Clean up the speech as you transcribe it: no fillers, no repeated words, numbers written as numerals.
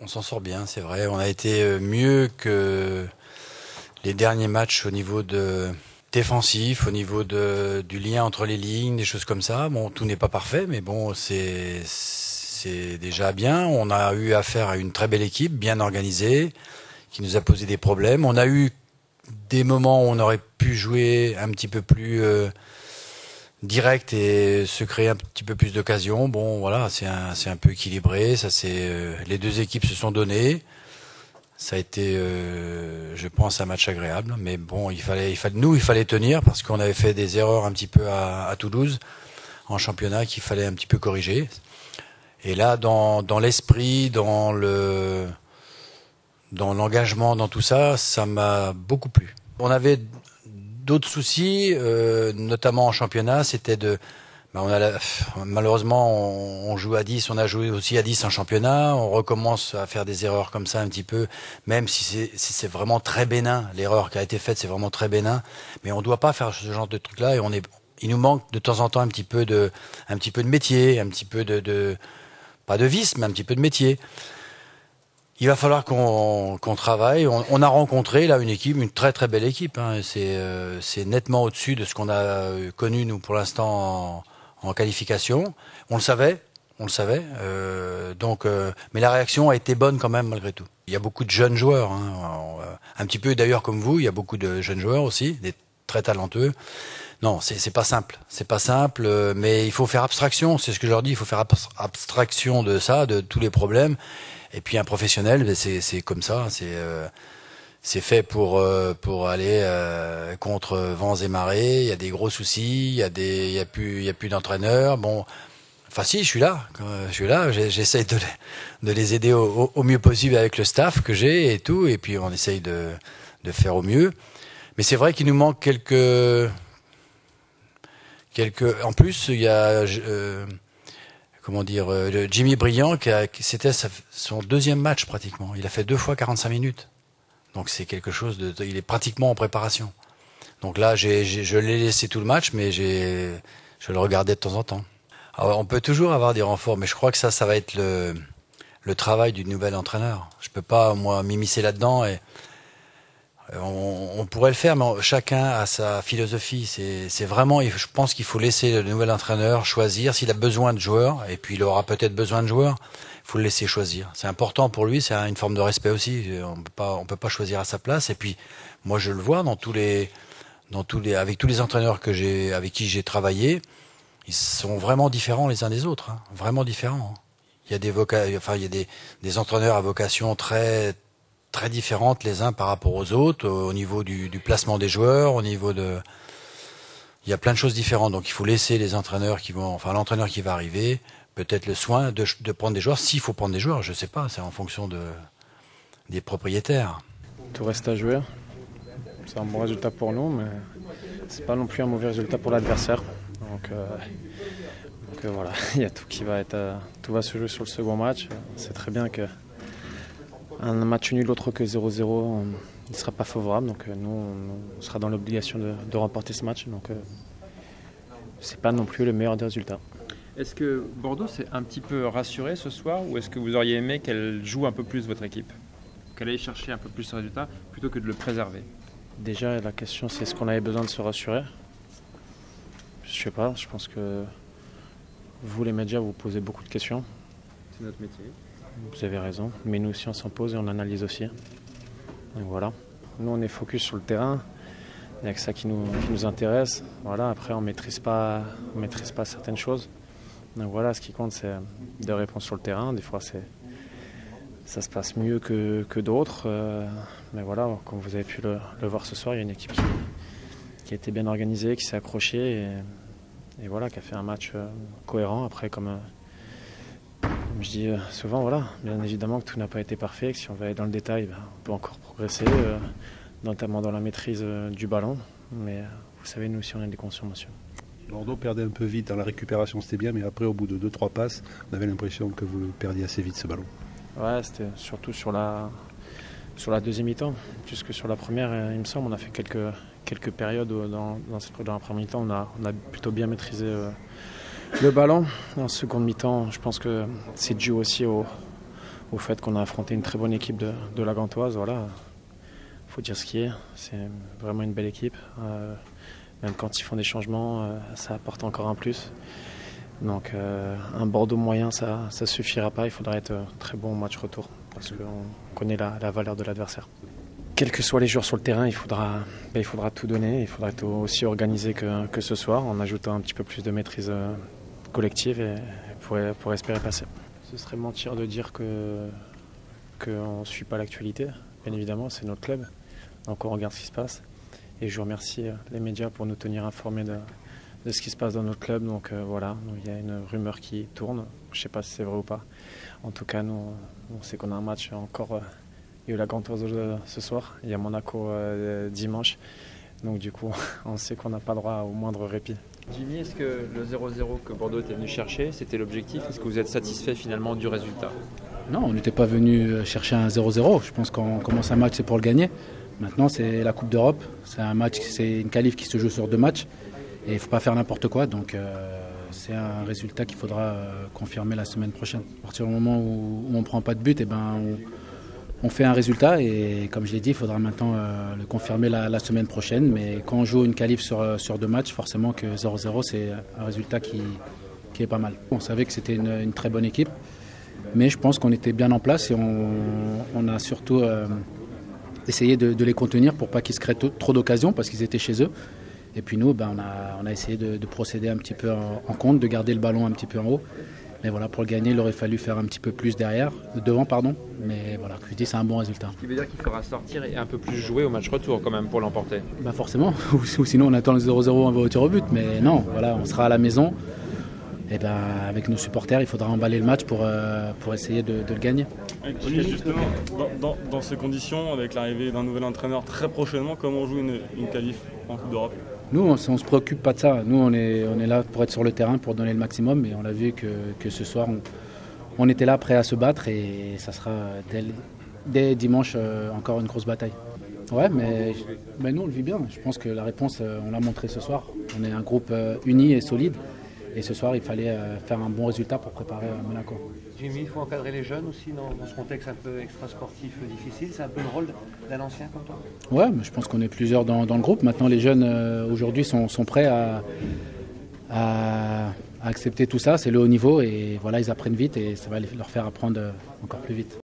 On s'en sort bien, c'est vrai. On a été mieux que les derniers matchs au niveau défensif, au niveau du lien entre les lignes, des choses comme ça. Bon, tout n'est pas parfait, mais bon, c'est déjà bien. On a eu affaire à une très belle équipe, bien organisée, qui nous a posé des problèmes. On a eu des moments où on aurait pu jouer un petit peu plus direct et se créer un petit peu plus d'occasions. Bon, voilà, c'est un peu équilibré. Ça, les deux équipes se sont données. Ça a été, je pense, un match agréable. Mais bon, il fallait tenir parce qu'on avait fait des erreurs un petit peu à Toulouse en championnat qu'il fallait un petit peu corriger. Et là, dans l'esprit, dans l'engagement, dans tout ça, ça m'a beaucoup plu. On avait d'autres soucis, notamment en championnat, c'était malheureusement, on joue à 10, on a joué aussi à 10 en championnat, on recommence à faire des erreurs comme ça un petit peu, même si c'est vraiment très bénin, l'erreur qui a été faite, c'est vraiment très bénin, mais on ne doit pas faire ce genre de truc-là, et il nous manque de temps en temps un petit peu de métier, un petit peu pas de vice, mais un petit peu de métier. Il va falloir qu'on travaille. On a rencontré là une équipe, une très très belle équipe. Hein. C'est nettement au-dessus de ce qu'on a connu nous pour l'instant en qualification. On le savait. Mais la réaction a été bonne quand même malgré tout. Il y a beaucoup de jeunes joueurs, hein. Un petit peu d'ailleurs comme vous. Il y a beaucoup de jeunes joueurs aussi, des très talentueux. Non, c'est pas simple. C'est pas simple, mais il faut faire abstraction. C'est ce que je leur dis. Il faut faire abstraction de ça, de tous les problèmes. Et puis un professionnel, c'est comme ça. C'est fait pour aller contre vents et marées. Il y a des gros soucis. Il y a plus d'entraîneurs. Bon, enfin si, je suis là. J'essaye de les aider au mieux possible avec le staff que j'ai et tout. Et puis on essaye de faire au mieux. Mais c'est vrai qu'il nous manque quelques. En plus, il y a Jimmy Briand c'était son deuxième match pratiquement. Il a fait 2 fois 45 minutes. Donc c'est quelque chose il est pratiquement en préparation. Donc là, je l'ai laissé tout le match, mais je le regardais de temps en temps. Alors, on peut toujours avoir des renforts, mais je crois que ça va être le travail du nouvel entraîneur. Je peux pas moi m'immiscer là-dedans et on pourrait le faire, mais chacun a sa philosophie. C'est vraiment, je pense qu'il faut laisser le nouvel entraîneur choisir s'il a besoin de joueurs, et puis il aura peut-être besoin de joueurs. Il faut le laisser choisir. C'est important pour lui, c'est une forme de respect aussi. On peut pas choisir à sa place. Et puis, moi, je le vois avec tous les entraîneurs avec qui j'ai travaillé, ils sont vraiment différents les uns des autres, hein, vraiment différents. Il y a des entraîneurs à vocation très très différentes les uns par rapport aux autres, au niveau du placement des joueurs, il y a plein de choses différentes. Donc il faut laisser les entraîneurs l'entraîneur qui va arriver, peut-être le soin de prendre des joueurs, s'il faut prendre des joueurs, je sais pas, c'est en fonction des propriétaires. Tout reste à jouer. C'est un bon résultat pour nous, mais c'est pas non plus un mauvais résultat pour l'adversaire. Donc voilà, il y a tout va se jouer sur le second match. C'est très bien que un match nul autre que 0-0 ne sera pas favorable. Donc nous, on sera dans l'obligation de remporter ce match. Donc c'est pas non plus le meilleur des résultats. Est-ce que Bordeaux s'est un petit peu rassuré ce soir, ou est-ce que vous auriez aimé qu'elle joue un peu plus votre équipe, qu'elle aille chercher un peu plus ce résultat plutôt que de le préserver? Déjà, la question c'est est-ce qu'on avait besoin de se rassurer? Je sais pas, je pense que vous les médias vous posez beaucoup de questions. C'est notre métier. Vous avez raison, mais nous aussi on s'en pose et on analyse aussi. Donc voilà, nous on est focus sur le terrain, il n'y a que ça qui nous intéresse. Voilà, après on maîtrise pas certaines choses. Donc voilà, ce qui compte c'est de répondre sur le terrain. Des fois ça se passe mieux que d'autres, mais voilà, comme vous avez pu le voir ce soir, il y a une équipe qui a été bien organisée, qui s'est accrochée et voilà, qui a fait un match cohérent. Après, comme je dis souvent, voilà, bien évidemment que tout n'a pas été parfait, que si on va aller dans le détail, on peut encore progresser, notamment dans la maîtrise du ballon. Mais vous savez, nous aussi, on est des conscients, monsieur. Bordeaux perdait un peu vite dans la récupération, c'était bien, mais après, au bout de 2-3 passes, on avait l'impression que vous perdiez assez vite ce ballon. Ouais, c'était surtout sur la deuxième mi-temps, plus que sur la première, il me semble. On a fait quelques périodes dans la première mi-temps, on a plutôt bien maîtrisé le ballon. En seconde mi-temps, je pense que c'est dû aussi au fait qu'on a affronté une très bonne équipe de la Gantoise. Voilà, faut dire ce qui est. C'est vraiment une belle équipe. Même quand ils font des changements, ça apporte encore un plus. Donc un Bordeaux moyen, ça suffira pas. Il faudra être très bon au match retour parce qu'on connaît la valeur de l'adversaire. Quels que soient les joueurs sur le terrain, il faudra tout donner. Il faudra être aussi organisé que ce soir, en ajoutant un petit peu plus de maîtrise collective et pour espérer passer. Ce serait mentir de dire qu'on ne suit pas l'actualité. Bien évidemment, c'est notre club. Donc on regarde ce qui se passe. Et je remercie les médias pour nous tenir informés de ce qui se passe dans notre club. Donc voilà, il y a une rumeur qui tourne. Je ne sais pas si c'est vrai ou pas. En tout cas, nous, on sait qu'on a un match encore. Il y a eu la Gantoise ce soir. Il y a Monaco dimanche. Donc du coup, on sait qu'on n'a pas droit au moindre répit. Jimmy, est-ce que le 0-0 que Bordeaux était venu chercher, c'était l'objectif? Est-ce que vous êtes satisfait finalement du résultat? Non, on n'était pas venu chercher un 0-0. Je pense qu'on commence un match, c'est pour le gagner. Maintenant, c'est la Coupe d'Europe. C'est un match, c'est une qualif qui se joue sur 2 matchs. Et il ne faut pas faire n'importe quoi. Donc c'est un résultat qu'il faudra confirmer la semaine prochaine. À partir du moment où on ne prend pas de but, on fait un résultat. Et comme je l'ai dit, il faudra maintenant le confirmer la semaine prochaine. Mais quand on joue une qualif sur 2 matchs, forcément que 0-0, c'est un résultat qui est pas mal. On savait que c'était une très bonne équipe. Mais je pense qu'on était bien en place et on a surtout essayé de les contenir pour pas qu'ils se créent trop d'occasions parce qu'ils étaient chez eux. Et puis nous, on a essayé de procéder un petit peu en compte, de garder le ballon un petit peu en haut. Mais voilà, pour le gagner, il aurait fallu faire un petit peu plus devant. Mais voilà, je dis, c'est un bon résultat. Ce qui veut dire qu'il faudra sortir et un peu plus jouer au match retour quand même pour l'emporter. Forcément, ou sinon on attend le 0-0, on va au tir au but. Mais non, voilà, on sera à la maison. Et avec nos supporters, il faudra emballer le match pour essayer de le gagner. Olivier, justement, dans ces conditions, avec l'arrivée d'un nouvel entraîneur très prochainement, comment on joue une qualif en Coupe d'Europe? Nous, on ne se préoccupe pas de ça. Nous, on est là pour être sur le terrain, pour donner le maximum. Et on a vu que ce soir, on était là prêt à se battre. Et ça sera dès dimanche encore une grosse bataille. Ouais, mais nous, on le vit bien. Je pense que la réponse, on l'a montré ce soir. On est un groupe uni et solide. Et ce soir, il fallait faire un bon résultat pour préparer Monaco. Jimmy, il faut encadrer les jeunes aussi dans ce contexte un peu extra-sportif difficile. C'est un peu le rôle d'un ancien comme toi? Ouais, mais je pense qu'on est plusieurs dans le groupe. Maintenant, les jeunes aujourd'hui sont prêts à accepter tout ça. C'est le haut niveau et voilà, ils apprennent vite et ça va leur faire apprendre encore plus vite.